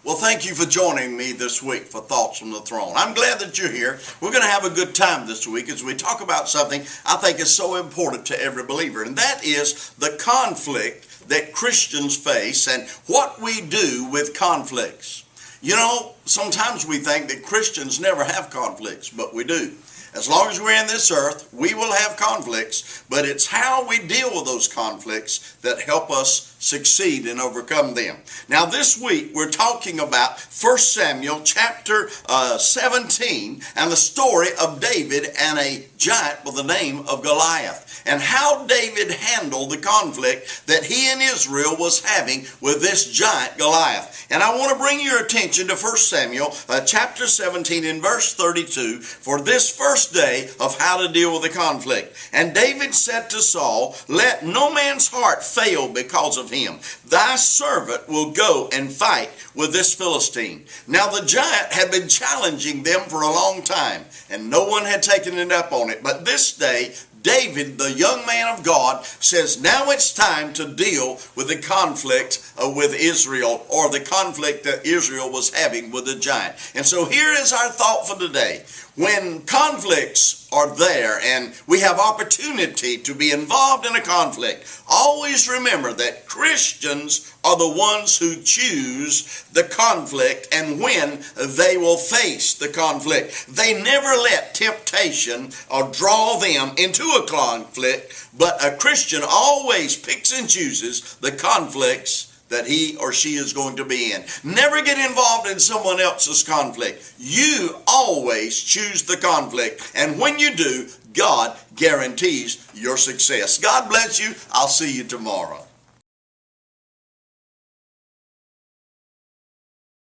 Well, thank you for joining me this week for Thoughts from the Throne. I'm glad that you're here. We're going to have a good time this week as we talk about something I think is so important to every believer, and that is the conflict that Christians face and what we do with conflicts. You know, sometimes we think that Christians never have conflicts, but we do. As long as we're in this earth, we will have conflicts, but it's how we deal with those conflicts that help us succeed and overcome them. Now this week we're talking about 1 Samuel chapter 17 and the story of David and a giant by the name of Goliath, and how David handled the conflict that he and Israel was having with this giant Goliath. And I want to bring your attention to 1 Samuel chapter 17 and verse 32 for this first day of how to deal with the conflict. And David said to Saul, "Let no man's heart fail because of him. Thy servant will go and fight with this Philistine." Now the giant had been challenging them for a long time, and no one had taken it up on it. But this day, David, the young man of God, says now it's time to deal with the conflict with Israel, or the conflict that Israel was having with the giant. And so here is our thought for today. When conflicts are there and we have opportunity to be involved in a conflict, always remember that Christians are the ones who choose the conflict and when they will face the conflict. They never let temptation or draw them into a conflict, but a Christian always picks and chooses the conflicts that he or she is going to be in. Never get involved in someone else's conflict. You always choose the conflict, and when you do, God guarantees your success. God bless you. I'll see you tomorrow.